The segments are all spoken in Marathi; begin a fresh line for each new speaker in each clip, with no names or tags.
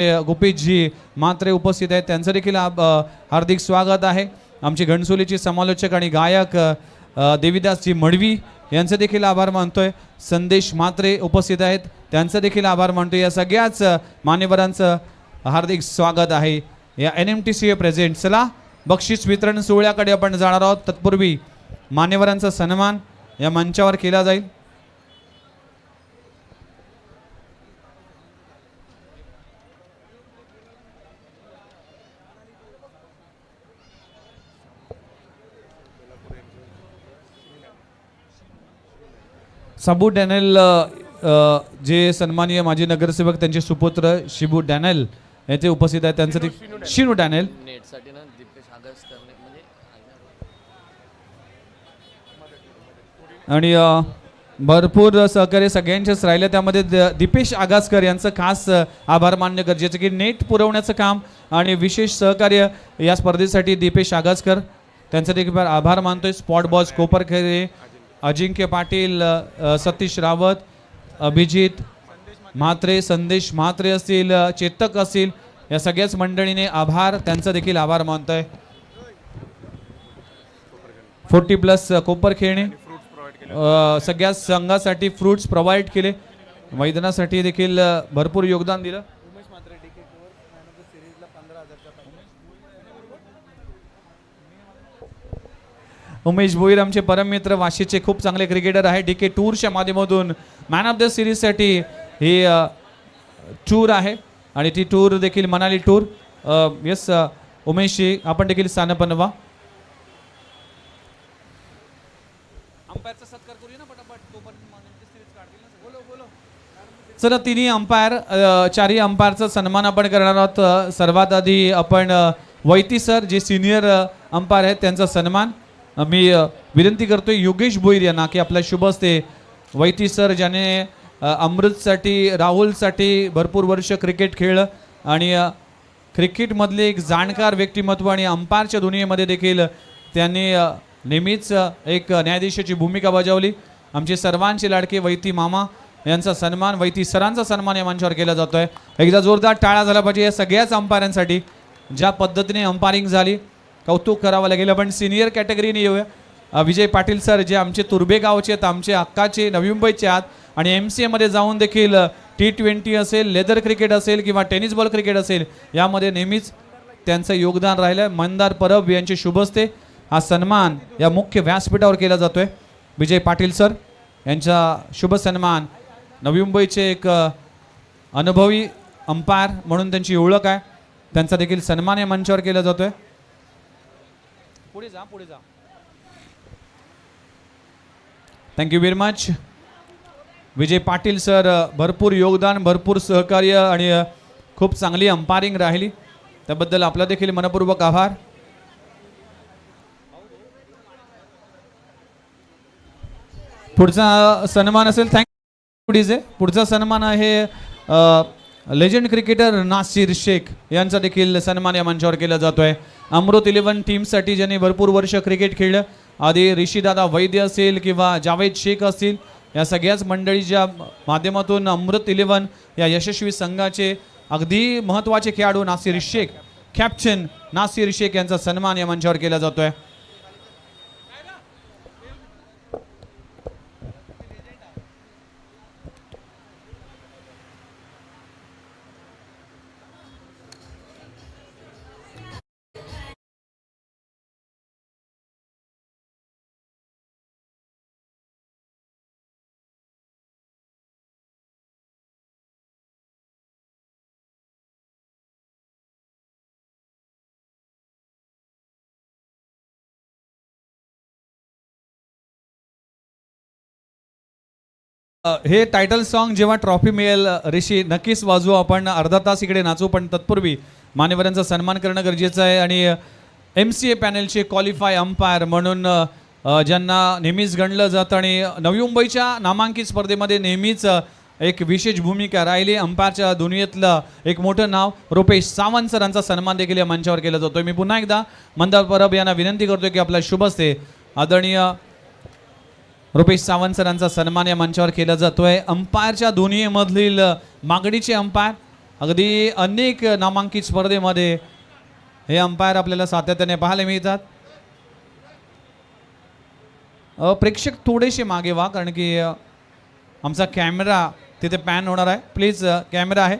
गोपीजी मात्रे उपस्थित आहेत, त्यांचं देखील हार्दिक स्वागत आहे। आमचे घणसोलीचे समालोचक आणि गायक देवीदासजी मडवी यांचे देखील आभार मानतोय। संदेश मात्रे उपस्थित आहेत, त्यांचं देखील आभार मानतोय। या सगळ्याच मान्यवरांचं हार्दिक स्वागत आहे या NMTCA प्रेझेंट। चला बक्षीस वितरण सोहळ्याकडे आपण जाणार आहोत। तत्पूर्वी मान्यवरांचा सन्मान या मंचावर केला जाईल। साबू डॅनेल जे सन्माननीय माजी नगरसेवक त्यांचे सुपुत्र शिबू डॅनेल येथे उपस्थित आहेत, त्यांचं शिनू डॅनेल आणि भरपूर सहकार्य सगळ्यांचेच राहिले। त्यामध्ये दीपेश आगासकर यांचं खास आभार मानणे गरजेचं की नेट पुरवण्याचं काम आणि विशेष सहकार्य या स्पर्धेसाठी दीपेश आगासकर त्यांचा देखील आभार मानतोय। स्पॉट बॉस कोपरखेरे, अजिंक्य पाटील, सतीश रावत, अभिजित म्हात्रे, संदेश म्हात्रे असतील, चेतक असतील, या सगळ्याच मंडळीने आभार त्यांचा देखील आभार मानतोय। 40+ कोपरखेरणे सगळ्या संघासाठी फ्रूट्स प्रोव्हाइड केले, मैदानासाठी देखील भरपूर योगदान दिलं। उमेश भोईर आमचे परम मित्र, वाशीचे खूप चांगले क्रिकेटर आहे। DK टूरच्या माध्यमातून मॅन ऑफ द सिरीज साठी ही टूर आहे आणि ती टूर देखील मनाली टूर। यस उमेशजी, आपण देखील स्थान बनवा। अंपायरचा सत्कार करूया ना पटापट, चला तिन्ही अंपायर, चारही अंपायरचा सन्मान आपण करणार आहोत। सर्वात आधी आपण वैती सर जे सिनियर अंपायर आहेत त्यांचा सन्मान मी विनंती करतोय योगेश भोईर यांना की आपल्या शुभ हस्ते वैती सर ज्याने अमृतसाठी, राहुलसाठी भरपूर वर्ष क्रिकेट खेळलं आणि क्रिकेटमधले एक जाणकार व्यक्तिमत्व आणि अंपायरच्या दुनियेमध्ये देखील त्यांनी नेहमीच एक न्यायाधीशाची भूमिका बजावली। आमचे सर्वांचे लाडके वैती मामा यांचा सन्मान, वैती सरांचा सन्मान या मंचावर केला जातोय। एकदा जोरदार टाळ्या झाला पाहिजे या सगळ्याच अंपायरांसाठी ज्या पद्धतीने अंपायरिंग झाली, कौतुक करावं लागेल। आपण सिनियर कॅटेगरीने येऊया। विजय पाटील सर जे आमचे तुर्बे गावचे आहेत, आमचे अक्काचे नवी मुंबईचे आहात आणि MCA मध्ये जाऊन देखील T20 असेल, लेदर क्रिकेट असेल किंवा टेनिस बॉल क्रिकेट असेल यामध्ये नेहमीच त्यांचं योगदान राहिलं। मंदार परब यांचे शुभ हस्ते हा सन्मान या मुख्य व्यासपीठावर केला जातोय। विजय पाटील सर यांचा शुभ सन्मान, नवी मुंबईचे एक अनुभवी अंपायर म्हणून त्यांची ओळख आहे, त्यांचा देखील सन्मान या मंचावर केला जातोय। पुढे जा, पुढे जा। Thank you very much Vijay Patil sir, भरपूर योगदान, भरपूर सहकार्य आणि खूप चांगली अंपायरिंग राहिली, त्याबद्दल आपला देखील मनपूर्वक आभार। पुढचा सन्मान असेल, थँक्यू डीजे। पुढचा सन्मान आहे लेजंड क्रिकेटर नासिर शेख यांचा देखील सन्मान या मंचावर केला जातोय। अमृत 11 टीमसाठी ज्यांनी भरपूर वर्ष क्रिकेट खेळलं, आधी ऋषीदादा वैद्य असेल किंवा जावेद शेख असतील, या सगळ्याच मंडळीच्या माध्यमातून अमृत 11 या यशस्वी संघाचे अगदी महत्त्वाचे खेळाडू नासिर शेख, कॅप्टन नासिर शेख यांचा सन्मान या मंचावर केला जातोय। हे टायटल सॉन्ग जेव्हा ट्रॉफी मिळेल ऋषी नक्कीच वाजवू, आपण अर्धा तास इकडे नाचू, पण तत्पूर्वी मान्यवरांचा सन्मान करणं गरजेचं आहे। आणि MCA पॅनलचे क्वालिफाय अंपायर म्हणून ज्यांना नेहमीच गणलं जातं आणि नवी मुंबईच्या नामांकित स्पर्धेमध्ये नेहमीच एक विशेष भूमिका राहिली, अंपायरच्या दुनियेतलं एक मोठं नाव रुपेश सावंत सरांचा सन्मान देखील या मंचावर केला जातोय। मी पुन्हा एकदा मंदार परब यांना विनंती करतोय की आपला शुभ हस्ते आदरणीय रुपेश सावंत सरांचा सन्मान या मंचावर केला जातोय। अंपायरच्या दुनियेमधील मागणीचे अंपायर अगदी अनेक नामांकित स्पर्धेमध्ये हे अंपायर आपल्याला सातत्याने पाहायला मिळतात. प्रेक्षक थोडेसे मागे व्हा, कारण की आमचा कॅमेरा तिथे पॅन होणार आहे. प्लीज कॅमेरा आहे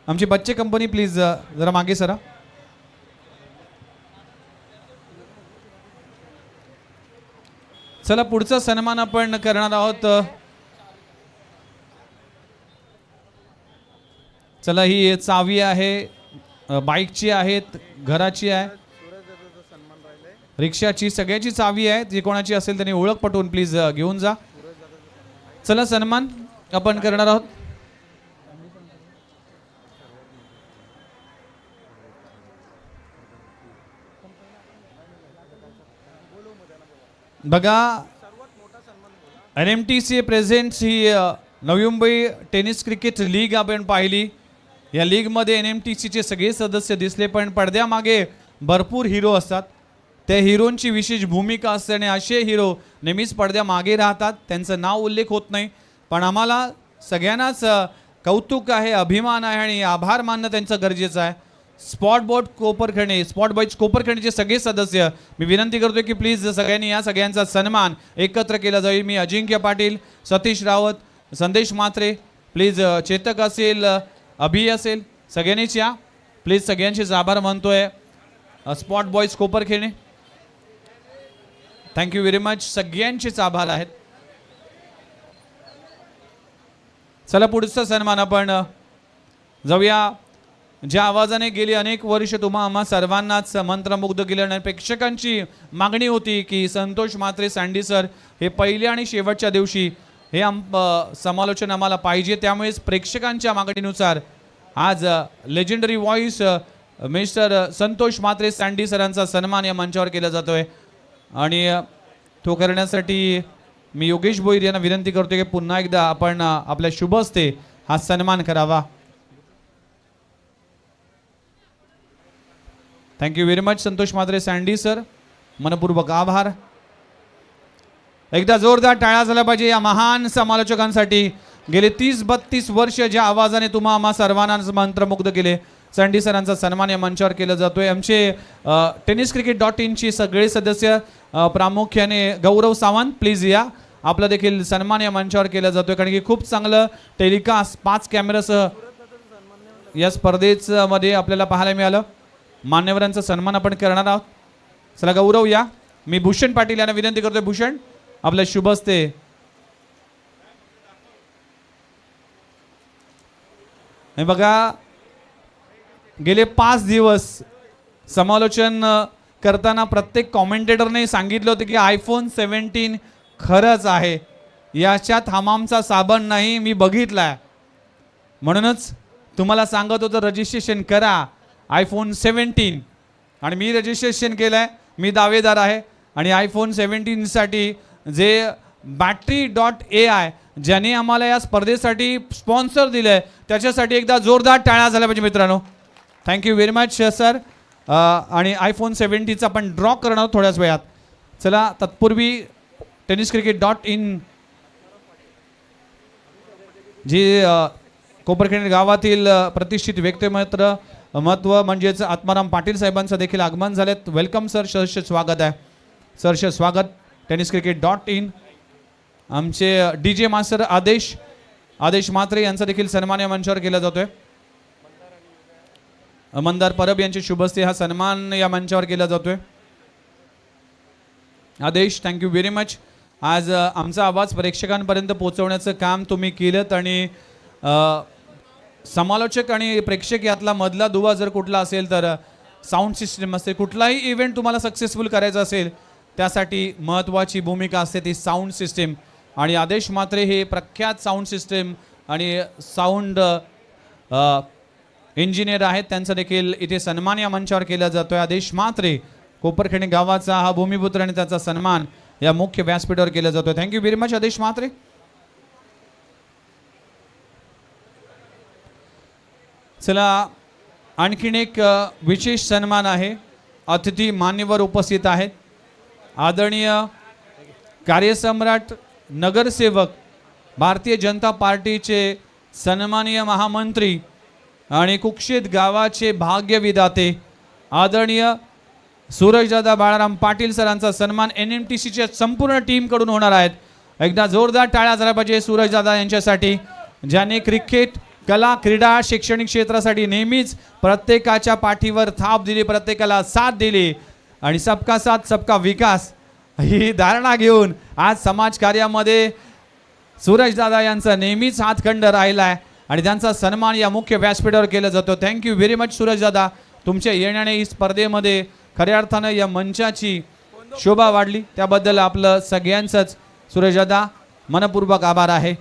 आमची बच्चे कंपनी, प्लीज जरा मागे सरा. चला पुढचा सन्मान आपण करणार आहोत. चला ही चावी आहे, बाईकची आहेत, घराची आहे, रिक्षाची, सगळ्याची चावी आहे. जी कोणाची असेल त्यांनी ओळख पटवून प्लीज घेऊन जा. चला सन्मान आपण करणार आहोत. बघा NMTC प्रेझेंट्स ही नवी मुंबई टेनिस क्रिकेट लीग आपण पाहिली. या लीगमध्ये NMTCचे सगळे सदस्य दिसले, पण पडद्यामागे भरपूर हिरो असतात. त्या हिरोंची विशेष भूमिका असते आणि असे हिरो नेहमीच पडद्यामागे राहतात. त्यांचं नाव उल्लेख होत नाही, पण आम्हाला सगळ्यांनाच कौतुक आहे, अभिमान आहे आणि आभार मानणं त्यांचं गरजेचं आहे. स्पॉट बॉयज कोपरखणे सगळे सदस्य मी विनंती करतोय की प्लीज सगळ्यांनी या सगळ्यांचा सन्मान एकत्र केला जाईल. मी अजिंक्य पाटील, सतीश रावत, संदेश म्हात्रे, प्लीज चेतक असेल, अभि असेल, सगळ्यांनीच या प्लीज. सगळ्यांचेच आभार मानतोय. Spot boys Koparkhane, thank you very much, सगळ्यांचेच आभार आहेत. चला पुढचा सन्मान आपण जाऊया. ज्या आवाजाने गेली अनेक वर्ष तुम्हा आम्हा सर्वांनाच मंत्रमुग्ध केलं आणि प्रेक्षकांची मागणी होती की संतोष म्हात्रे सँडी सर हे पहिल्या आणि शेवटच्या दिवशी हे समालोचन आम्हाला पाहिजे. त्यामुळेच प्रेक्षकांच्या मागणीनुसार आज legendary voice mister Santosh Mhatre sandy सरांचा सन्मान या मंचावर केला जातोय. आणि तो करण्यासाठी मी योगेश भोईर यांना विनंती करतो की पुन्हा एकदा आपण आपल्या शुभ हस्ते हा सन्मान करावा. Thank you very much Santosh Mhatre sandy sir, मनपूर्वक आभार. एकदा जोरदार टाळ्या झाल्या पाहिजे या महान समालोचकांसाठी. गेले 30-32 वर्ष ज्या आवाजाने तुम्हा आम्हा सर्वांना मंत्रमुग्ध केले, सँडी सरांचा सन्मान या मंचावर केला जातोय. आमचे tenniscricket.in सगळे सदस्य, प्रामुख्याने गौरव सावंत, प्लीज या. आपला देखील सन्मान या मंचावर केला जातोय, कारण की खूप चांगलं टेलिकास्ट 5 कॅमेरासह या स्पर्धेमध्ये आपल्याला पाहायला मिळालं. मान्यवरांचा सन्मान आपण करणार आहोत. चला गौरव या. मी भूषण पाटील यांना विनंती करतोय, भूषण आपल्या शुभ हस्ते. हे बघा गेले 5 दिवस समालोचन करताना प्रत्येक कॉमेंटेटरने सांगितलं होतं की iPhone 17 खरंच आहे, याच्यात हमामचा साबण नाही, मी बघितलाय. म्हणूनच तुम्हाला सांगत होतं रजिस्ट्रेशन करा iPhone 17 आणि मी रजिस्ट्रेशन केलं आहे. मी दावेदार आहे. आणि iPhone 17 साठी जे battery.ai ज्याने आम्हाला या स्पर्धेसाठी स्पॉन्सर दिलं आहे त्याच्यासाठी एकदा जोरदार टाळ्या झाल्या पाहिजे मित्रांनो. Thank you very much sir. आणि iPhone 17चा आपण ड्रॉ करणार आहोत थोड्याच वेळात. चला तत्पूर्वी tenniscricket.in जी कोपरखणे गावातील प्रतिष्ठित व्यक्तिमत्व म्हणजेच आत्माराम पाटील साहेबांचं देखील आगमन झालेत. वेलकम सर, सहर्ष स्वागत आहे. सहर्ष स्वागत. tenniscricket.in आमचे DJ मास्टर आदेश म्हात्रे यांचा देखील सन्मान या मंचावर केला जातोय. मंदार परब यांचे शुभ हस्ते हा सन्मान या मंचावर केला जातोय. आदेश, थँक्यू व्हेरी मच. आज आमचा आवाज प्रेक्षकांपर्यंत पोहोचवण्याचं काम तुम्ही केलं आणि समालोचक आणि प्रेक्षक यातला मधला दुवा जर कुठला असेल तर साऊंड सिस्टीम असते. कुठलाही इव्हेंट तुम्हाला सक्सेसफुल करायचा असेल त्यासाठी महत्त्वाची भूमिका असते ती साऊंड सिस्टीम. आणि आदेश म्हात्रे हे प्रख्यात साऊंड सिस्टीम आणि साऊंड इंजिनियर आहेत. त्यांचा देखील इथे सन्मान या मंचावर केला जातोय. आदेश म्हात्रे कोपरखणे गावाचा हा भूमिपुत्र आणि त्याचा सन्मान या मुख्य व्यासपीठावर केला जातोय. थँक्यू व्हेरी मच आदेश म्हात्रे. चला आणखीन एक विशेष सन्मान आहे. अतिथी मान्यवर उपस्थित आहेत. आदरणीय कार्यसम्राट, नगरसेवक, भारतीय जनता पार्टीचे सन्माननीय महामंत्री आणि कुक्षित गावाचे भाग्यविधाते आदरणीय सूरजदादा बाळाराम पाटील सरांचा सन्मान NMTCच्या संपूर्ण टीमकडून होणार आहेत. एकदा जोरदार टाळ्या झाल्या पाहिजे सूरजदादा यांच्यासाठी, ज्यांनी क्रिकेट, कला, क्रीडा, शैक्षणिक क्षेत्रासाठी नेहमीच प्रत्येकाच्या पाठीवर थाप दिली, प्रत्येकाला साथ दिली आणि सबका साथ सबका विकास ही धारणा घेऊन आज समाजकार्यामध्ये सूरजदादा यांचा नेहमीच हातखंड राहिला आहे आणि त्यांचा सन्मान या मुख्य व्यासपीठावर केला जातो. थँक्यू व्हेरी मच सूरजदादा, तुमच्या येण्याने ही स्पर्धेमध्ये खऱ्या अर्थानं या मंचाची शोभा वाढली, त्याबद्दल आपलं सगळ्यांचंच सूरजदादा मनपूर्वक आभार आहे.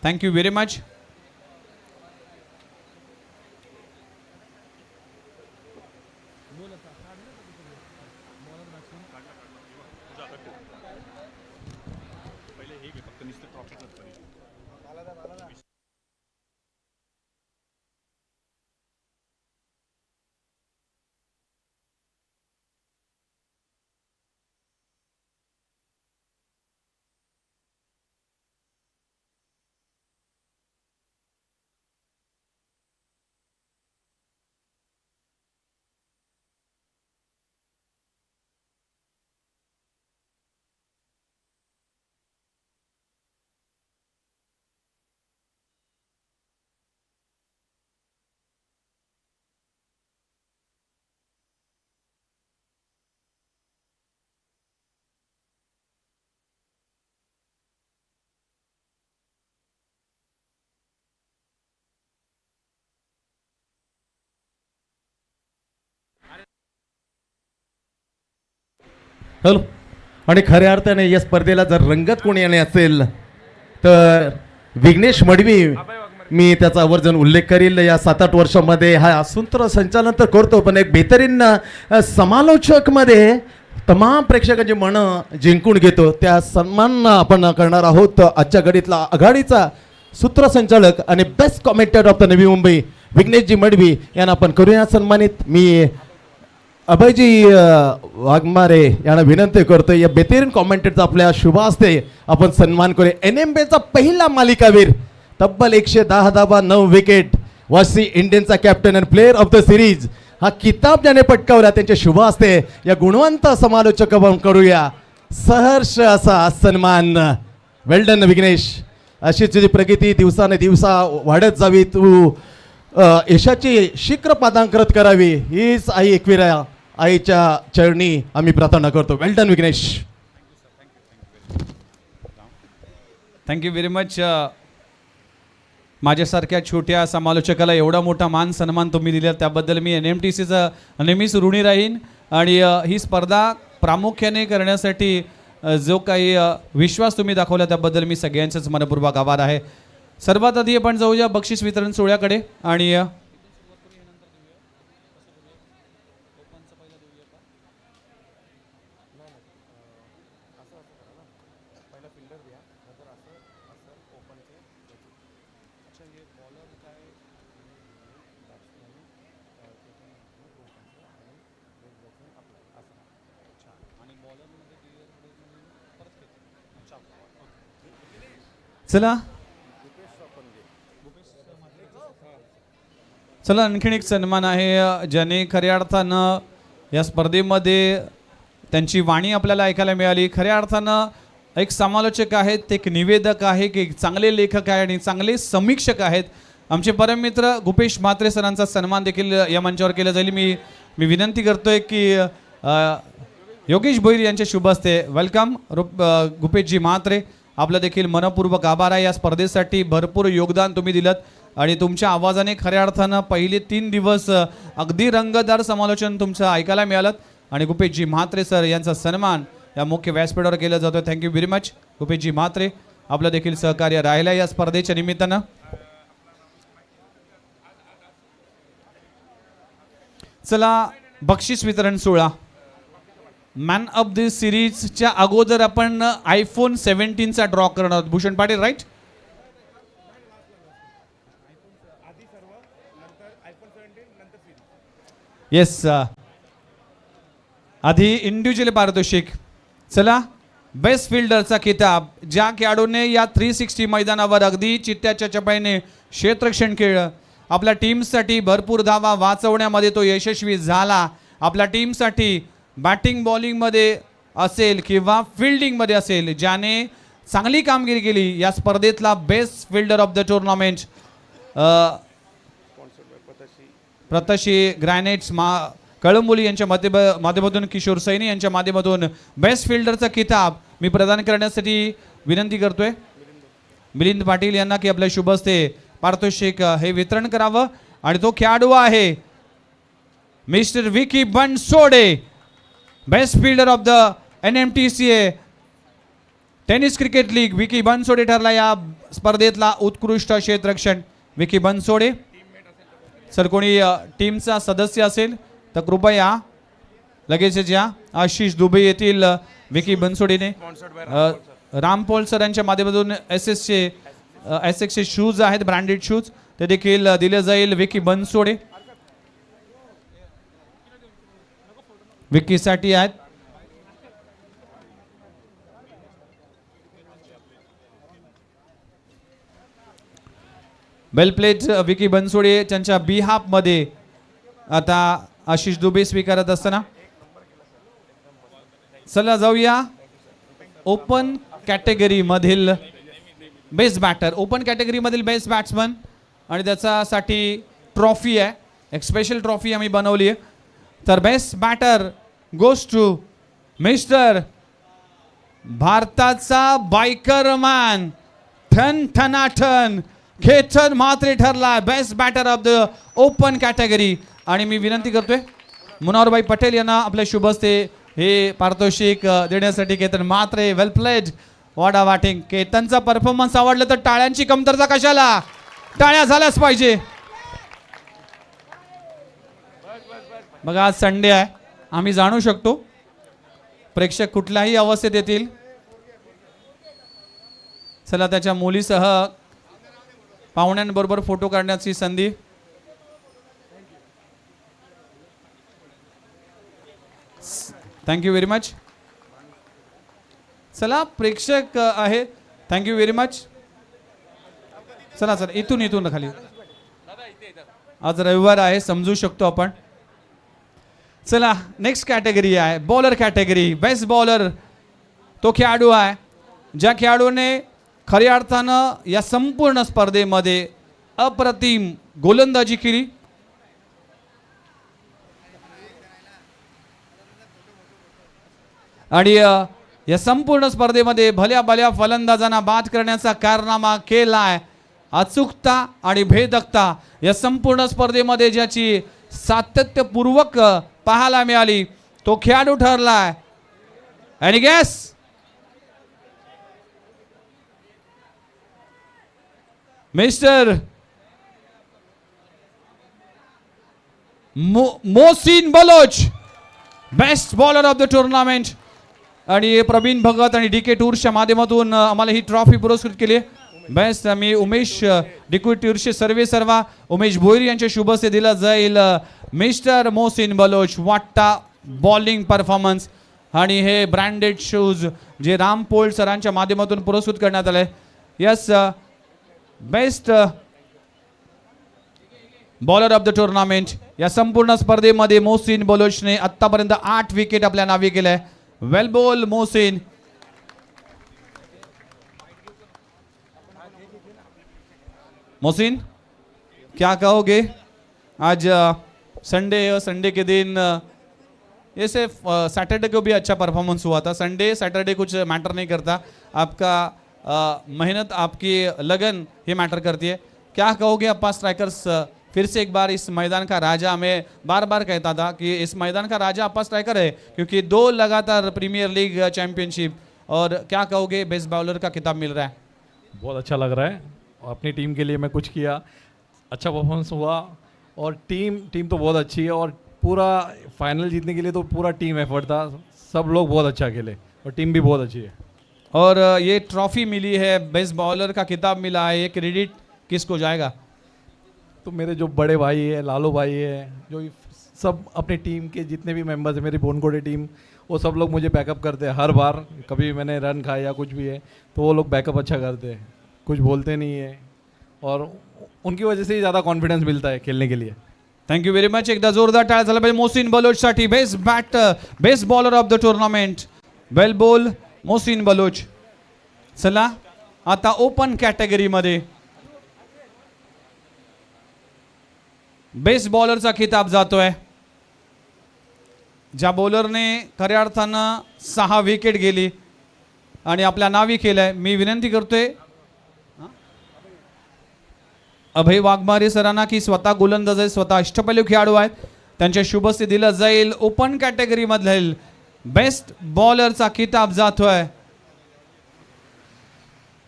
Thank you very much.
हॅलो. आणि खऱ्या अर्थाने या स्पर्धेला जर रंगत कोणी येणे असेल तर विघ्नेश मडवी, मी त्याचा आवर्जून उल्लेख करील. या 7-8 वर्षामध्ये हा सूत्रसंचालन तर करतो, पण एक बेहतरीन समालोचक मध्ये तमाम प्रेक्षकांची मनं जिंकून घेतो. त्या सन्मान आपण करणार आहोत आजच्या घडीतला आघाडीचा सूत्रसंचालक आणि best commentator of the Navi Mumbai विघ्नेशजी Madavi यांना आपण करूया सन्मानित. मी अभयजी वाघमारे यांना विनंती करतो, या बेहतरीन कॉमेंटेटरचा आपल्या शुभ हस्ते आपण सन्मान करूया. NMBचा पहिला मालिकावीर, तब्बल 110 धावा, 9 विकेट, वासी इंडियनचा कॅप्टन आणि प्लेअर ऑफ द सिरीज हा किताब ज्याने पटकावला त्यांच्या शुभ हस्ते या गुणवंत समालोचक आपण करूया सहर्ष असा सन्मान. वेल डन विघ्नेश. अशीच तुझी प्रगती दिवसाने दिवसा वाढत जावी, तू यशाची शीघ्र पादांकृत करावी हीच आई एकविरा आईच्या चरणी आम्ही प्रार्थना करतो. Well done Vighnesh.
Thank you very much. माझ्यासारख्या छोट्या समालोचकाला एवढा मोठा मान सन्मान तुम्ही दिला, त्याबद्दल मी NMTCचा नेहमीच ऋणी राहीन. आणि ही स्पर्धा प्रामुख्याने करण्यासाठी जो काही विश्वास तुम्ही दाखवला त्याबद्दल मी सगळ्यांचंच मनपूर्वक आभार आहे. सर्वात आधी आपण जाऊया बक्षीस वितरण सोहळ्याकडे. आणि चला आणखीन एक सन्मान आहे, ज्याने खऱ्या अर्थानं या स्पर्धेमध्ये त्यांची वाणी आपल्याला ऐकायला मिळाली. खऱ्या अर्थानं एक समालोचक आहेत, एक निवेदक आहे, एक चांगले लेखक आहे आणि चांगले समीक्षक आहेत. आमचे परममित्र गुपेश म्हात्रे सरांचा सन्मान देखील या मंचावर केला जाईल. मी विनंती करतोय की योगेश भोईर यांच्या शुभ हस्ते वेलकम गुपेशजी म्हात्रे. आपलं देखील मनपूर्वक आभार आहे. या स्पर्धेसाठी भरपूर योगदान तुम्ही दिलं आणि तुमच्या आवाजाने खऱ्या अर्थानं पहिले 3 दिवस अगदी रंगतदार समालोचन तुमचं ऐकायला मिळालं. आणि गुपेशजी म्हात्रे सर यांचा सन्मान या मुख्य व्यासपीठावर केला जातो. थँक्यू व्हेरी मच गुपेशजी म्हात्रे. आपलं देखील सहकार्य राहिलं या स्पर्धेच्या निमित्तानं. चला बक्षीस वितरण सोहळा. मॅन ऑफ द सिरीजच्या अगोदर आपण iPhone 17चा ड्रॉ करणार आहोत. भूषण पाटील राईट. येस, आधी इंडिव्हिज्युअल पारितोषिक. चला बेस्ट फिल्डरचा किताब ज्या खेळाडूने या 360 मैदानावर अगदी चित्त्याच्या चपाईने क्षेत्ररक्षण केलं, आपल्या टीमसाठी भरपूर धावा वाचवण्यामध्ये तो यशस्वी झाला. आपल्या टीमसाठी बॅटिंग बॉलिंगमध्ये असेल किंवा फिल्डिंगमध्ये असेल, ज्याने चांगली कामगिरी केली या स्पर्धेतला best fielder of the tournament प्रतशी ग्रॅनेट्स कळंबोली यांच्या माध्यमातून किशोर सैनी यांच्या माध्यमातून बेस्ट फिल्डरचा किताब मी प्रदान करण्यासाठी विनंती करतोय मिलिंद पाटील यांना की आपल्या शुभ हस्ते पारितोषिक हे वितरण करावं. आणि तो खेळाडू आहे mister Vicky Bansode, best fielder of the NMTCA tennis cricket league. Vicky Bansode ठरला या स्पर्धेतला उत्कृष्ट क्षेत्ररक्षण. विकी बनसोडे. सर कोणी टीमचा सदस्य असेल तर कृपया लगेच या. आशिष दुबे येथील विकी बनसोडेने रामपोल सरांच्या माध्यमातून एसएक्सचे शूज आहेत, ब्रँडेड शूज, ते देखील दिले जाईल विकी बनसोडे. विकीसाठी आहेत. वेल प्लेड विकी बनसोडे त्यांच्या बिहाफ मध्ये आता आशिष दुबे स्वीकारत असताना. चला जाऊया ओपन कॅटेगरी मधील बेस्ट बॅटर, ओपन कॅटेगरी मधील बेस्ट बॅट्समन. आणि त्याच्यासाठी ट्रॉफी आहे, एक स्पेशल ट्रॉफी आम्ही बनवली आहे. तर best batter goes to mister भारताचा बायकर मॅन ठन ठनाठन खेचर म्हात्रे ठरला best batter of the open category. आणि मी विनंती करतोय मुनावरभाई पटेल यांना आपल्या शुभ हस्ते हे पारितोषिक देण्यासाठी. Ketan Mhatre, well played, what a batting. केतनचा परफॉर्मन्स आवडला तर टाळ्यांची कमतरता कशाला, टाळ्या झाल्याच पाहिजे. बघा आज संडे आहे, आम्ही जाणू शकतो प्रेक्षक कुठल्याही अवस्थेत येतील. चला त्याच्या मुलीसह पाहुण्यांबरोबर फोटो काढण्याची संधी. Thank you very much. चला प्रेक्षक आहे, थँक्यू व्हेरी मच. चला सर इथून खाली. आज रविवार आहे, समजू शकतो आपण. चला नेक्स्ट कॅटेगरी आहे बॉलर कॅटेगरी. बेस्ट बॉलर तो खेळाडू आहे ज्या खेळाडूने खऱ्या अर्थानं या संपूर्ण स्पर्धेमध्ये अप्रतिम गोलंदाजी केली. आणि या संपूर्ण स्पर्धेमध्ये भल्या भल्या फलंदाजांना बाद करण्याचा कारनामा केलाय. अचूकता आणि भेदकता या संपूर्ण स्पर्धेमध्ये ज्याची सातत्यपूर्वक पाहायला मिळाली तो खेळाडू ठरलाय. Any guess? Mister Mohsin Baloch, best bowler of the tournament. आणि प्रवीण भगत आणि DK टूर्सच्या माध्यमातून आम्हाला ही ट्रॉफी पुरस्कृत केली. बेस्ट मी उमेश DK टूर्सचे सर्वा उमेश भोईर यांच्या शुभ हस्ते दिला जाईल मिस्टर मोहसिन बलोच. वाटता बॉलिंग परफॉर्मन्स आणि हे ब्रँडेड शूज जे रामपोल सरांच्या माध्यमातून पुरस्कृत करण्यात आले. Yes best bowler of the tournament. या संपूर्ण स्पर्धेमध्ये मोहसिन बलोचने आतापर्यंत 8 विकेट आपल्या नावे केल्या. वेल बॉल मोहसिन. मोहसिन क्या कहोगे आज संडे के दिन ये सिर्फ सैटरडे को भी अच्छा परफॉर्मेंस हुआ था. संडे सैटरडे कुछ मैटर नहीं करता, आपका मेहनत आपकी लगन ये मैटर करती है. क्या कहोगे अपा स्ट्राइकर्स? फिर से एक बार इस मैदान का राजा, मैं बार बार कहता था कि इस मैदान का राजा अपा स्ट्राइकर है क्योंकि 2 लगातार प्रीमियर लीग चैंपियनशिप. और क्या कहोगे बेस्ट बॉलर का खिताब मिल रहा है?
बहुत अच्छा लग रहा है. अपनी टीम के लिए मैं कुछ किया, अच्छा परफॉर्मेंस हुआ. और टीम तो बहुत अच्छी है और पूरा फाइनल जीतने के लिए तो पूरा टीम एफर्ट था. सब लोग बहुत अच्छा खेले और टीम भी बहुत अच्छी है.
और ये ट्रॉफी मिली है, बेस्ट बॉलर का खिताब मिला है, ये क्रेडिट किसको जाएगा?
तो मेरे जो बड़े भाई है, लालू भाई है, जो सब अपनी टीम के जितने भी मेंबर्स हैं, मेरी बोनकोड़े टीम, वो सब लोग मुझे बैकअप करते हैं हर बार. कभी मैंने रन खाया या कुछ भी है तो वो लोग बैकअप अच्छा करते हैं, कुछ बोलते नहीं है. और उनकी वजह से ही ज़्यादा कॉन्फिडेंस मिलता है खेलने के लिए.
Thank you very much. एकदा जोरदार टाळ्या झाला पाहिजे मोहसिन बलोचसाठी. Best bowler of the tournament. Well bowled Mohsin Baloch. चला आता ओपन कॅटेगरीमध्ये बेस्ट बॉलरचा खिताब जातोय. ज्या बॉलरने खऱ्या अर्थानं 6 विकेट गेली आणि आपल्या नावी केलंय. मी विनंती करतोय अभय वाघमारे सरांना की स्वतः गोलंदाज आहे, स्वतः अष्टपैलू खेळाडू आहेत, त्यांच्या शुभस्ते दिलं जाईल. ओपन कॅटेगरी मधील बेस्ट बॉलरचा खिताब जातोय.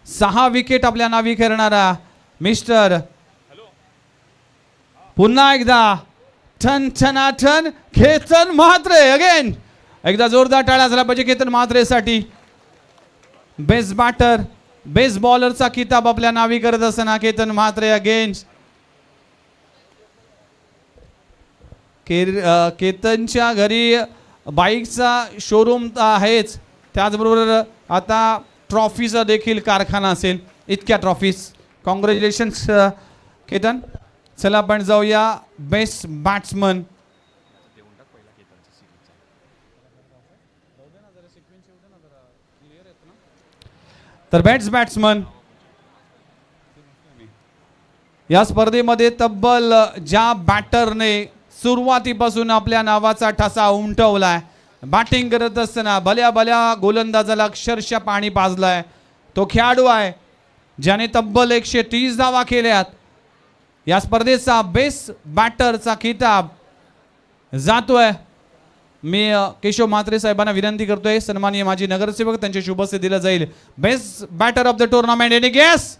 6 विकेट आपल्या नावी करणारा मिस्टर पुन्हा एकदा ठन ठनाठन केतन म्हात्रे. अगेन एकदा जोरदार टाळ्या झाला पाहिजे केतन म्हात्रेसाठी. बेस्ट बॅटर बेस्ट बॉलरचा किताब आपल्या नावी करत असताना केतन म्हात्रे अगेन्स्ट. केतनच्या घरी बाईकचा शोरूम आहेच, त्याचबरोबर आता ट्रॉफीचा देखील कारखाना असेल. इतक्या ट्रॉफीज. कॉंग्रॅच्युलेशन्स केतन. चला आपण जाऊया बेस्ट बॅट्समन. तर बेस्ट बॅट्समन या स्पर्धेमध्ये तब्बल ज्या बॅटरने सुरुवातीपासून आपल्या नावाचा ठसा उमटवलाय, बॅटिंग करत असताना भल्या भल्या गोलंदाजाला अक्षरशः पाणी पाजलाय, तो खेळाडू आहे ज्याने तब्बल 130 धावा केल्यात. या स्पर्धेचा बेस्ट बॅटरचा खिताब जातोय. मी केशव म्हात्रे साहेबांना विनंती करतोय, सन्माननीय माजी नगरसेवक त्यांचे शुभस्ते दिलं जाईल. Best batter of the tournament. Any guess?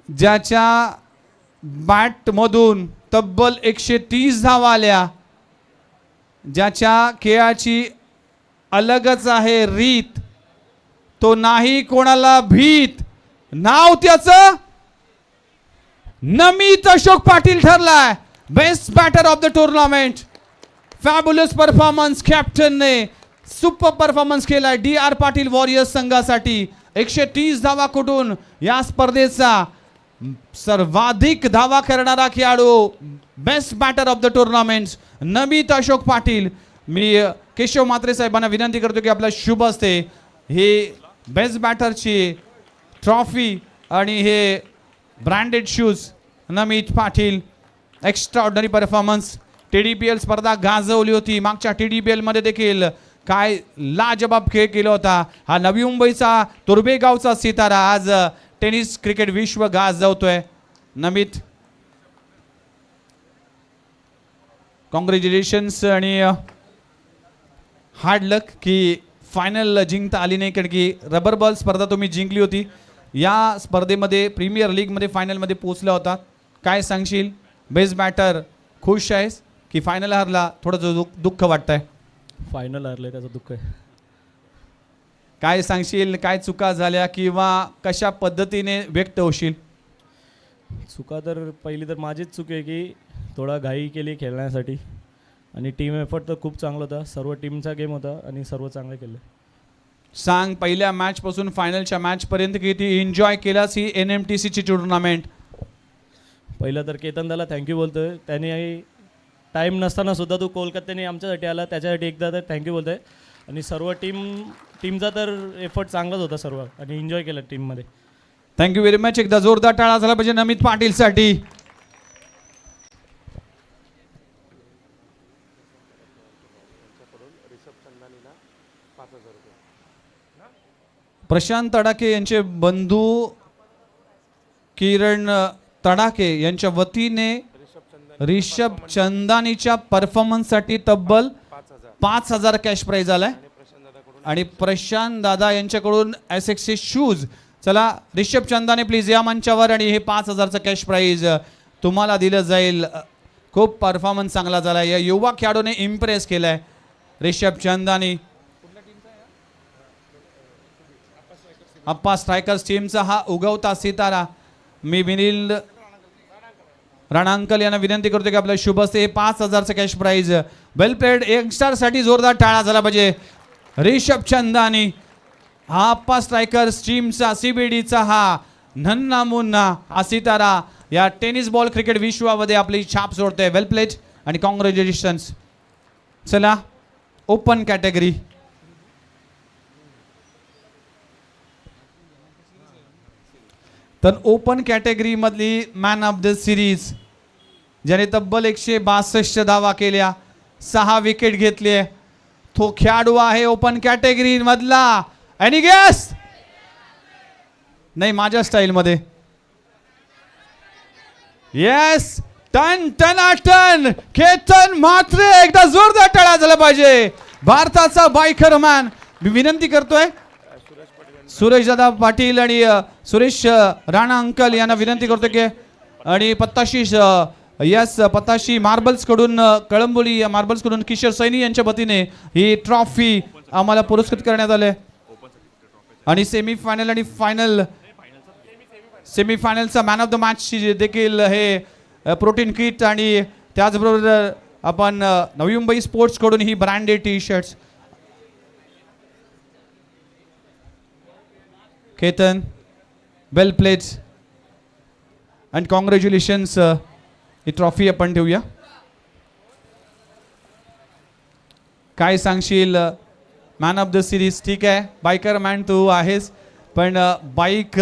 ज्याच्या बॅट मधून तब्बल 130 धावा आल्या, ज्याच्या खेळाची अलगच आहे रीत, तो नाही कोणाला भीत. नाव त्याचं नमित अशोक पाटील ठरलाय best batter of the tournament. Fabulous performance. कॅप्टनने सुपर परफॉर्मन्स केलाय DR पाटील वॉरियर्स संघासाठी. 130 धावा कुठून या स्पर्धेचा सर्वाधिक धावा करणारा खेळाडू best batter of the tournament Namit Ashok Patil. मी केशव म्हात्रे साहेबांना विनंती करतो की आपला शुभ असते हे बेस्ट बॅटरची ट्रॉफी आणि हे branded shoes Namit Patil. Extraordinary performance. TDPL स्पर्धा गाजवली होती. मागच्या TDPL मध्ये देखील काय लाजबाब खेळ केला होता. हा नवी मुंबईचा तुर्भेगावचा सितारा आज टेनिस क्रिकेट विश्व गाजवतोय. नमित कॉंग्रॅच्युलेशन्स आणि हार्ड लक की फायनल जिंकता आली नाही, कारण की रबर बॉल स्पर्धा तुम्ही जिंकली होती. या स्पर्धेमध्ये प्रीमियर लीगमध्ये फायनलमध्ये पोहोचला होता. काय सांगशील? बेस्ट बॅटर खुश आहेस की फायनल हरला थोडंसं दुःख वाटतंय?
फायनल हरले त्याचं दुःख आहे.
काय सांगशील? काय चुका झाल्या किंवा कशा पद्धतीने व्यक्त होशील?
चुका तर पहिली तर माझीच चूक आहे की थोडा घाई केली खेळण्यासाठी, आणि टीम एफर्ट तर खूप चांगला होता. सर्व टीमचा गेम होता आणि सर्व चांगलं केलं.
सांग, पहिल्या मॅच पासून फायनलच्या मॅच पर्यंत किती एन्जॉय केलास ही NMTC ची टुर्नामेंट?
पहिलं तर केतनदाला थँक्यू बोलतोय. त्याने टाईम नसताना सुद्धा तो कोलकात्याने आमच्यासाठी आला, त्याच्यासाठी एकदा तर थँक्यू बोलतोय. आणि सर्व टीमचा तर एफर्ट चांगलाच होता सर्व, आणि एन्जॉय केलं टीममध्ये.
Thank you very much. एकदा जोरदार टाळा झाला पाहिजे नमित पाटीलसाठी. प्रशांत तडाके यांचे बंधू किरण तडाके यांच्या वतीने रिषभ चंदानीच्या परफॉर्मन्ससाठी तब्बल 5,000 कॅश प्राइज आलाय आणि प्रशांत दादा यांच्याकडून SXC शूज. चला रिषभ चंदाने प्लीज या मंचावर, आणि हे 5,000चं कॅश प्राइज तुम्हाला दिलं जाईल. खूप परफॉर्मन्स चांगला झाला. या युवा खेळाडूने इम्प्रेस केलाय रिषभ चंदानी. अप्पा स्ट्रायकर्स टीमचा हा उगवता सितारा. मी विनील राणांकल यांना विनंती करतो की आपल्या शुभ असते हे 5,000चं कॅश प्राइज. वेल प्लेड. यंगस्टर साठी जोरदार टाळा झाला पाहिजे. रिषभ चंदानी हा अप्पा स्ट्रायकर्स टीमचा CBDचा हा नन्ना मुन्ना हा सितारा या टेनिस बॉल क्रिकेट विश्वामध्ये आपली छाप सोडतोय. वेल प्लेड आणि कॉंग्रॅच्युलेशन्स. चला ओपन कॅटेगरी. तर ओपन कॅटेगरी मधली मॅन ऑफ द सिरीज ज्याने तब्बल 162 धावा केल्या, 6 विकेट घेतले, तो खेळाडू आहे ओपन कॅटेगरी मधला. Any guess? नाही, माझ्या स्टाईल मध्ये. येस, टन टन केतन म्हात्रे. एकदा जोरदार टाळ्या झाला पाहिजे. भारताचा बायकर मॅन. मी विनंती करतोय सुरेश दादा पाटील आणि सुरेश राणा अंकल यांना विनंती करतो की आणि पत्ताशी मार्बल्स कडून कळंबोली मार्बल्स कडून किशोर सैनी यांच्या वतीने ही ट्रॉफी आम्हाला पुरस्कृत करण्यात आले. आणि सेमीफायनल आणि फायनल सेमीफायनलचा मॅन ऑफ द मॅच देखील हे प्रोटीन किट आणि त्याचबरोबर आपण नवी मुंबई स्पोर्ट्स कडून ही branded T-shirts. Ketan, well played and congratulations. ही ट्रॉफी आपण ठेवूया. काय सांगशील मॅन ऑफ द सिरीज? ठीक आहे, बायकर मॅन तू आहेस, पण बाईक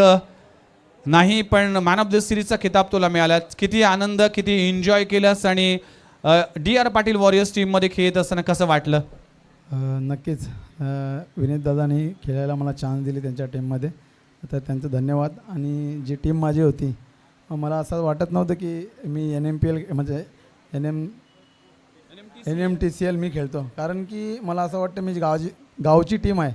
नाही, पण मॅन ऑफ द सिरीजचा खिताब तुला मिळाला. किती आनंद, किती एन्जॉय केलास आणि DR पाटील वॉरियर्स टीममध्ये खेळत असताना कसं वाटलं?
नक्कीच विनीत दादांनी खेळायला मला चान्स दिली त्यांच्या टीममध्ये, तर त्यांचं धन्यवाद. आणि जी टीम माझी होती, मला असं वाटत नव्हतं की मी NMPL म्हणजे NMTCL मी खेळतो, कारण की मला असं वाटतं मी गावची टीम आहे.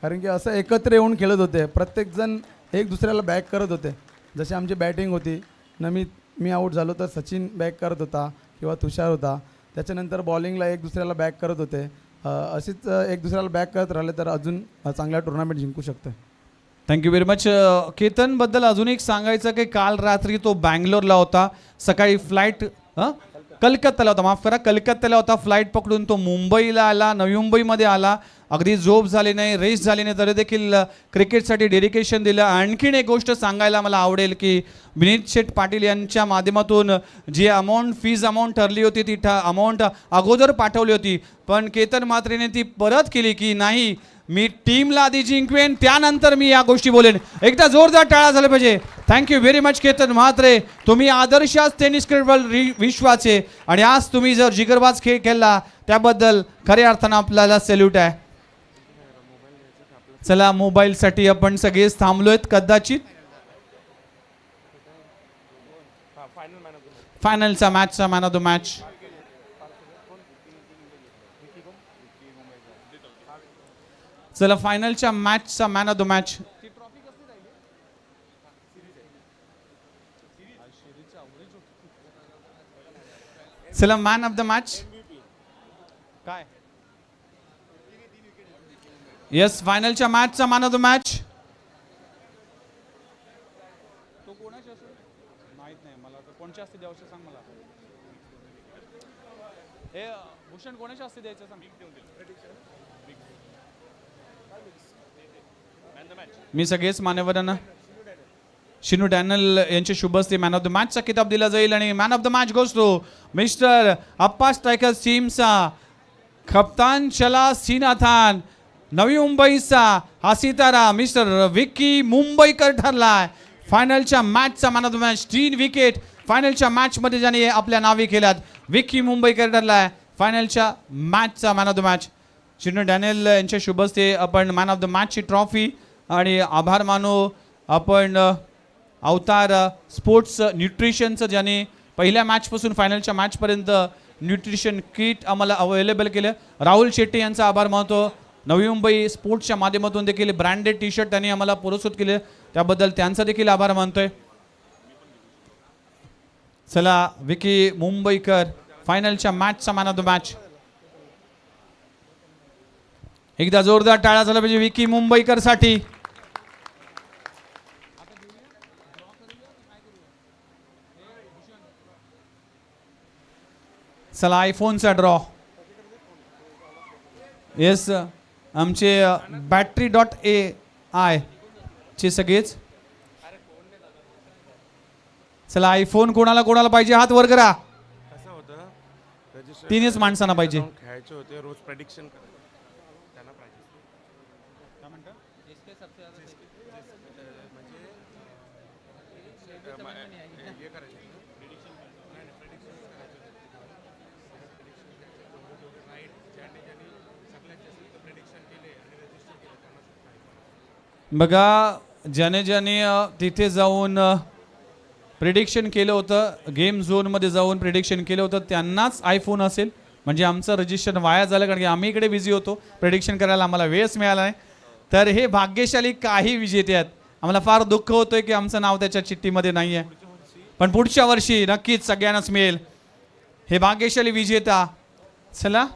कारण की असं एकत्र येऊन खेळत होते, प्रत्येकजण एक दुसऱ्याला बॅक करत होते. जशी आमची बॅटिंग होती, मी आऊट झालो तर सचिन बॅक करत होता किंवा तुषार होता. त्याच्यानंतर बॉलिंगला एक दुसऱ्याला बॅक करत होते. अशीच एक दुसऱ्याला बॅक करत राहिले तर अजून चांगल्या टुर्नामेंट जिंकू शकतो.
Thank you very much. केतनबद्दल अजून एक सांगायचं की काल रात्री तो बँगलोरला होता, सकाळी फ्लाईट कलकत्त्याला होता, माफ करा, कलकत्त्याला होता. फ्लाईट पकडून तो मुंबईला आला, नवी मुंबईमध्ये आला. अगदी झोप झाली नाही, रेस्ट झाली नाही, तरी देखील क्रिकेटसाठी डेडिकेशन दिलं. आणखीन एक गोष्ट सांगायला मला आवडेल की विनीत शेठ पाटील यांच्या माध्यमातून जी फीज अमाऊंट ठरली होती ती अमाऊंट अगोदर पाठवली होती, पण केतन म्हात्रेने ती परत केली की नाही, मी टीमला आधी जिंकवेन त्यानंतर मी या गोष्टी बोलेन. एकदा जोरदार टाळा झाला पाहिजे. Thank you very much Ketan Mhatre. तुम्ही आदर्श टेनिस क्रिकेट विश्वाचे आणि आज तुम्ही जर जिगरबाज खेळ खेळला त्याबद्दल खऱ्या अर्थानं आपल्याला सॅल्यूट आहे. चला, मोबाईलसाठी आपण सगळेच थांबलोयत कदाचित. फायनलचा मॅचचा मॅन ऑफ द मॅच चला, फायनलच्या मॅचचा मॅन ऑफ द मॅच चला, मॅन ऑफ द मॅच काय? येस, फायनलच्या मॅचचा मॅन ऑफ द मॅच तो कोणाची असेल माहित नाही मला, कोणच्या असते द्यावं सांग मला. हे भूषण कोणाच्या असते द्यायचं सांग. मी सगळेच मान्यवरांना शिनू डॅनल यांच्या शुभ हस्ते मॅन ऑफ द मॅचचा किताब दिला जाईल आणि man of the match goes to mister Appa strikers टीमचा कप्तान चला सीनाथान. नवी मुंबईचा हा सितारा मिस्टर विक्की मुंबईकर ठरलाय. फायनलच्या मॅचचा man of the match, 3 wicket फायनलच्या मॅचमध्ये ज्याने आपल्या नावे केल्यात, विक्की मुंबईकर ठरलाय फायनलच्या मॅचचा man of the match. Shinu Daniel यांच्या शुभ हस्ते आपण मॅन ऑफ द मॅचची ट्रॉफी आणि आभार मानू आपण अवतार स्पोर्ट्स न्यूट्रिशनचं, ज्याने पहिल्या मॅचपासून फायनलच्या मॅचपर्यंत न्यूट्रिशन किट आम्हाला अवेलेबल केलं. राहुल शेट्टी यांचा आभार मानतो. नवी मुंबई स्पोर्ट्सच्या माध्यमातून देखील ब्रँडेड टी-शर्ट त्यांनी आम्हाला पुरस्कृत केले, त्याबद्दल त्यांचा देखील आभार मानतोय. चला, विकी मुंबईकर फायनलच्या मॅचचा मॅन ऑफ द मॅच. एकदा जोरदार टाळा झाला पाहिजे विकी मुंबईकर साठी. चला, आयफोनचा ड्रॉ. येस, आमचे बॅटरी.a आय चे सगळेच. चला आयफोन कोणाला कोणाला पाहिजे हात वर करा.
कसं होतं रजिस्टर
तीनच माणसांना पाहिजे.
खेळायचे होते रोज प्रेडिक्शन करायचे त्यांना पाहिजे
बघा ज्याने ज्याने तिथे जाऊन प्रिडिक्शन केलं होतं, गेम झोनमध्ये जाऊन प्रिडिक्शन केलं होतं त्यांनाच आयफोन असेल. म्हणजे आमचं रजिस्ट्रेशन वाया झालं कारण की आम्ही इकडे बिझी होतो, प्रिडिक्शन करायला आम्हाला वेळच मिळाला नाही. तर हे भाग्यशाली काही विजेते आहेत. आम्हाला फार दुःख होतंय की आमचं नाव त्याच्या चिठ्ठीमध्ये नाही आहे, पण पुढच्या वर्षी नक्कीच सगळ्यांनाच मिळेल. हे भाग्यशाली विजेता. चला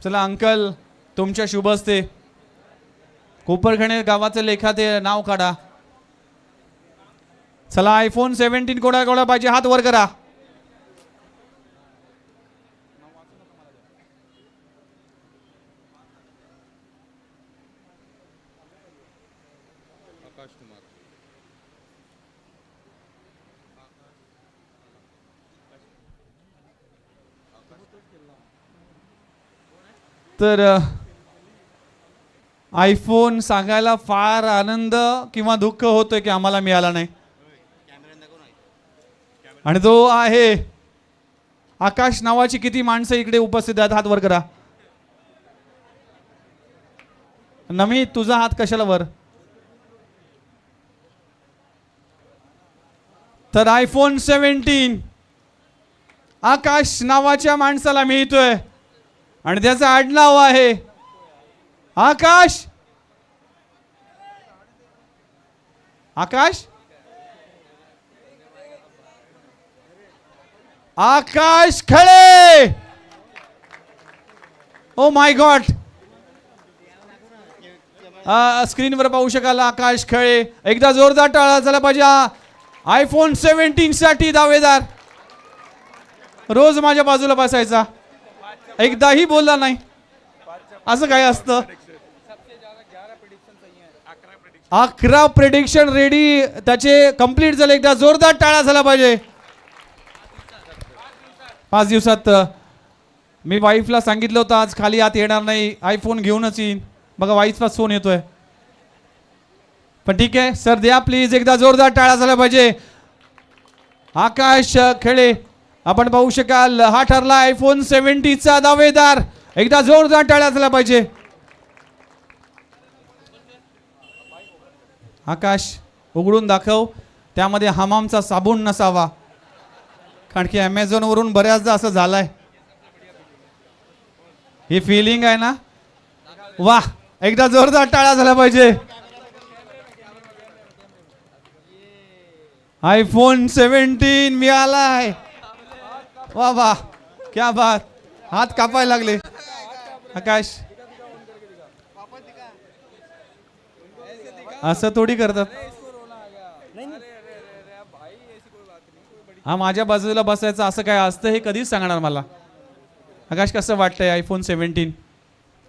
चला अंकल तुमच्या शुभ हस्ते कोपरखणे गावाचं लेखाते नाव काढा. चला आयफोन 17 कोणा कोणा पाहिजे हात वर करा. तर आयफोन सांगायला फार आनंद किंवा दुःख होतोय की आम्हाला मिळाला नाही. आणि तो आहे आकाश नावाची किती माणसं इकडे उपस्थित आहेत हात वर करा. नमी तुझा हात कशाला वर. तर आयफोन 17 आकाश नावाच्या माणसाला मिळतोय आणि त्याचं आडनाव आहे आकाश. Akash Akash Khale. Oh my God, स्क्रीनवर पाहू शकाल आकाश खळे. एकदा जोरदार टाळा झाला पाहिजे आयफोन 17 साठी दावेदार. रोज माझ्या बाजूला बसायचा, एकदाही बोलला नाही. असं काय असतं. 11 प्रेडिक्शन रेडी त्याचे कंप्लीट झाले. एकदा जोरदार टाळा झाला पाहिजे. 5 दिवसात मी वाईफला सांगितलं होतं आज खाली आत येणार नाही, आयफोन घेऊनच येईन. बघा वाईफचा फोन येतोय. पण ठीक आहे सर द्या प्लीज. एकदा जोरदार टाळा झाला पाहिजे. आकाश खेळे आपण पाहू शकाल हा ठरला आयफोन 17 चा दावेदार. एकदा जोरदार टाळा झाला पाहिजे. आकाश उघडून दाखव, त्यामध्ये हमामचा साबण नसावा कारण की अमेझॉन वरून बऱ्याचदा असं झालंय. ही फिलिंग आहे ना. वाह, एकदा जोरदार टाळा झाला पाहिजे. आयफोन 17 मिळालाय. वा वा क्या बात. हात कापायला लागले आकाश. असं थोडी करतात. हा माझ्या बाजूला बसायचं असं काय असतं हे कधीच सांगणार मला. आकाश कसं वाटतंय आयफोन 17.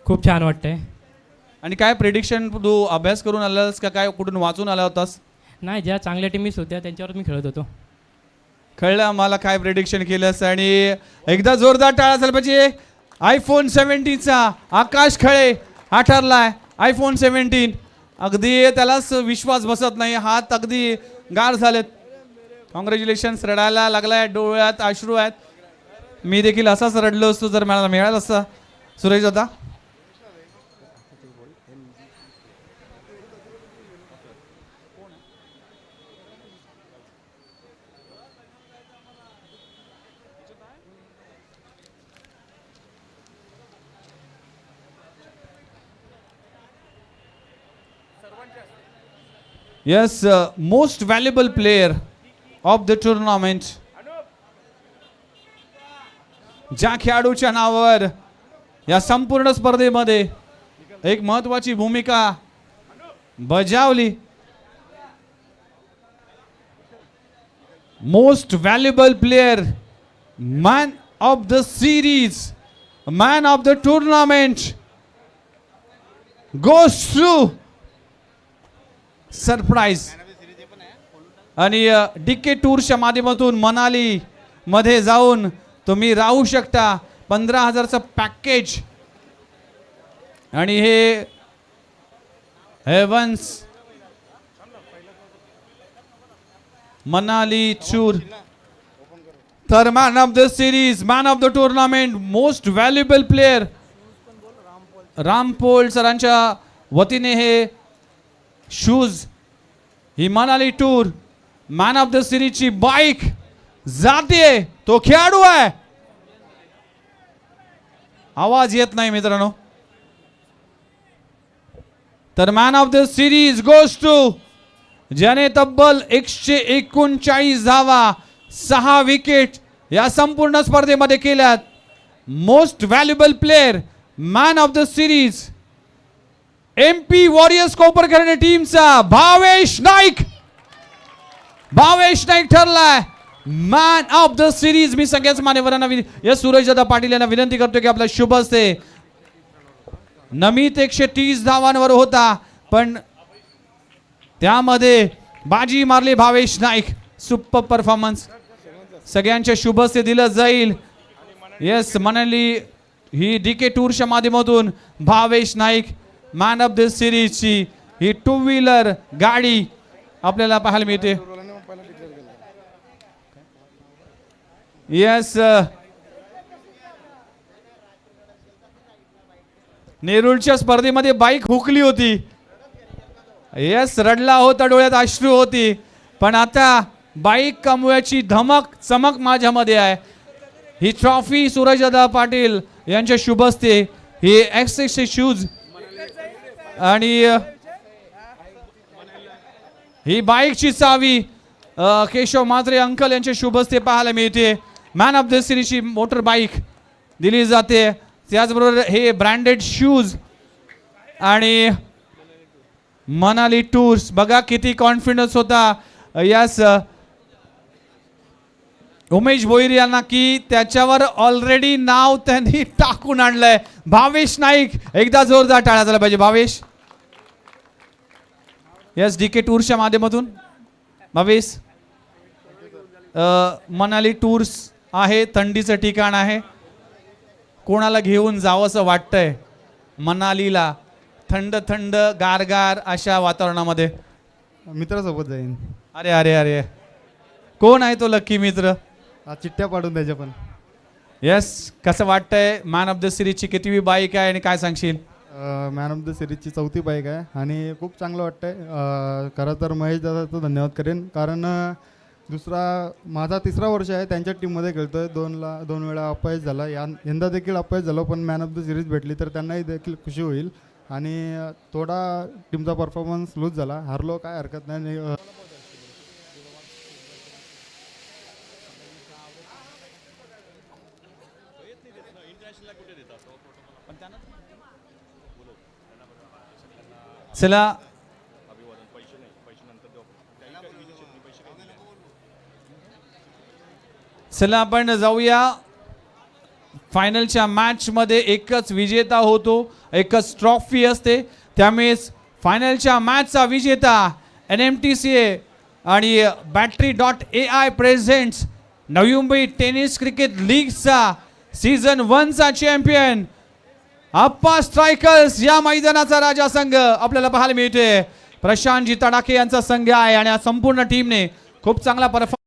खूप छान वाटतंय.
आणि काय प्रेडिक्शन तू अभ्यास करून आलास का काय कुठून वाचून आला होतास.
नाही, ज्या चांगल्या टीम्स होत्या त्यांच्यावर मी खेळत होतो.
कळलं मला काय प्रेडिक्शन केलंस. आणि एकदा जोरदार टाळा झाला पाहिजे. आयफोन 17 चा आकाश खळे हा ठरलाय आयफोन 17. अगदी त्यालाच विश्वास बसत नाही, हात अगदी गार झालेत. कॉंग्रॅच्युलेशन्स. रडायला लागलाय, डोळ्यात अश्रू आहेत. मी देखील असाच रडलो असतो जर मला मिळाला असता. Suresh Dada Yes, most valuable player of the tournament. ज्या खेळाडूच्या नावावर या संपूर्ण स्पर्धेमध्ये एक महत्वाची भूमिका बजावली. Most valuable player, man of the series Man of the tournament goes to surprise. आणि डीके टूरच्या माध्यमातून मनाली मध्ये जाऊन तुम्ही राहू शकता. 15,000चं पॅकेज. आणि हे हेवन्स मनाली टूर. तर man of the series, man of the tournament, most valuable player Rampol सरांच्या वतीने हे शूज, ही Manali tour man of the सिरीजची बाईक जाते. तो खेळाडू आहे. आवाज येत नाही मित्रांनो. तर man of the series goes to ज्याने तब्बल 139 धावा, 6 विकेट या संपूर्ण स्पर्धेमध्ये केल्यात. Most valuable player, man of the series, MP warriors Koparkhairane टीमचा भावेश नाईक. भावेश नाईक ठरलाय मॅन ऑफ द सिरीज. मी सगळ्याच मान्यवरांना या सूरजदादा पाटील यांना विनंती करतो की आपला शुभ असते. नमित 130 धावांवर होता, पण त्यामध्ये बाजी मारली भावेश नाईक. Super performance. सगळ्यांच्या शुभ असते दिलं जाईल. येस, मनाली ही डीके टूरच्या माध्यमातून Bhavesh Naik man of the सिरीजची ही 2 व्हीलर गाडी आपल्याला पाहायला मिळते. येस, नेरूळच्या स्पर्धेमध्ये बाईक हुकली होती. येस, रडला होता, डोळ्यात अश्रू होती, पण आता बाईक कमवायची धमक चमक माझ्यामध्ये आहे. ही ट्रॉफी सूरजदादा पाटील यांच्या शुभ हस्ते, ही एक्सेस शूज आणि ही बाईकची चावी केशव म्हात्रे अंकल यांच्या शुभ हस्ते पाहायला मिळते. मॅन ऑफ द सिरीजची मोटर बाईक दिली जाते. त्याचबरोबर हे ब्रँडेड शूज आणि मनाली टूर्स. बघा किती कॉन्फिडन्स होता यास उमेश भोईर यांना की त्याच्यावर ऑलरेडी नाव त्यांनी टाकून आणलंय. भावेश नाईक, एकदा जोरदार टाळ्या झाला पाहिजे भावेश. यस, डीके टूर्सच्या माध्यमातून भावेश. मनाली टूर्स आहे, थंडीचं ठिकाण आहे. कोणाला घेऊन जावंसं वाटतंय मनालीला, थंड थंड गारगार अशा वातावरणामध्ये?
मित्रासोबत जाईन.
अरे अरे अरे, कोण आहे तो लकी मित्र?
चिठ्ठ्या पाडून द्यायच्या पण.
येस, कसं वाटतंय? मॅन ऑफ द सिरीजची कितवी बाईक आहे आणि काय सांगशील?
मॅन ऑफ द सिरीजची 4थी बाईक आहे आणि खूप चांगलं वाटतंय. खरं तर महेश दादाचं धन्यवाद करेन, कारण माझा 3रा वर्ष आहे त्यांच्या टीममध्ये खेळतो आहे. 2 वेळा अपयश झाला, यंदा देखील अपयश झालं, पण मॅन ऑफ द सिरीज भेटली तर त्यांनाही देखील खुशी होईल. आणि थोडा टीमचा परफॉर्मन्स लूज झाला, हारलो काय हरकत नाही.
चला, चला आपण जाऊया फायनलच्या मॅच मध्ये. एकच विजेता होतो, एकच ट्रॉफी असते. त्यामुळेच फायनलच्या मॅचचा विजेता NMTCA आणि Battery.ai presents Navi Mumbai tennis cricket लीगचा सीझन 1चा चॅम्पियन आप्पा स्ट्रायकर्स या मैदानाचा राजा संघ आपल्याला पाहायला मिळते. प्रशांतजी तडाखे यांचा संघ आहे आणि संपूर्ण टीमने खूप चांगला performance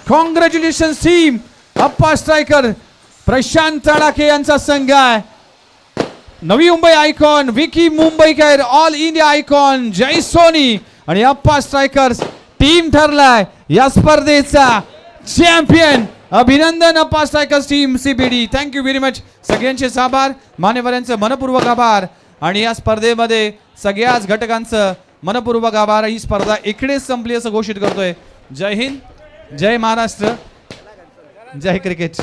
congratulation team. Appa striker Prashant Tadakhe यांचा संघ आहे. Navi Mumbai icon, Vicky Mumbaikar, all India icon Jay Soni आणि अप्पा स्ट्रायकर्स टीम ठरलाय या स्पर्धेचा चॅम्पियन. अभिनंदन Appa strikers team CBD. Thank you very much. सगळ्यांचे आभार, मान्यवरांचे मनपूर्वक आभार आणि या स्पर्धेमध्ये सगळ्याच घटकांचं मनपूर्वक आभार. ही स्पर्धा इकडेच संपली असं घोषित करतोय. जय हिंद, जय महाराष्ट्र, जय क्रिकेट.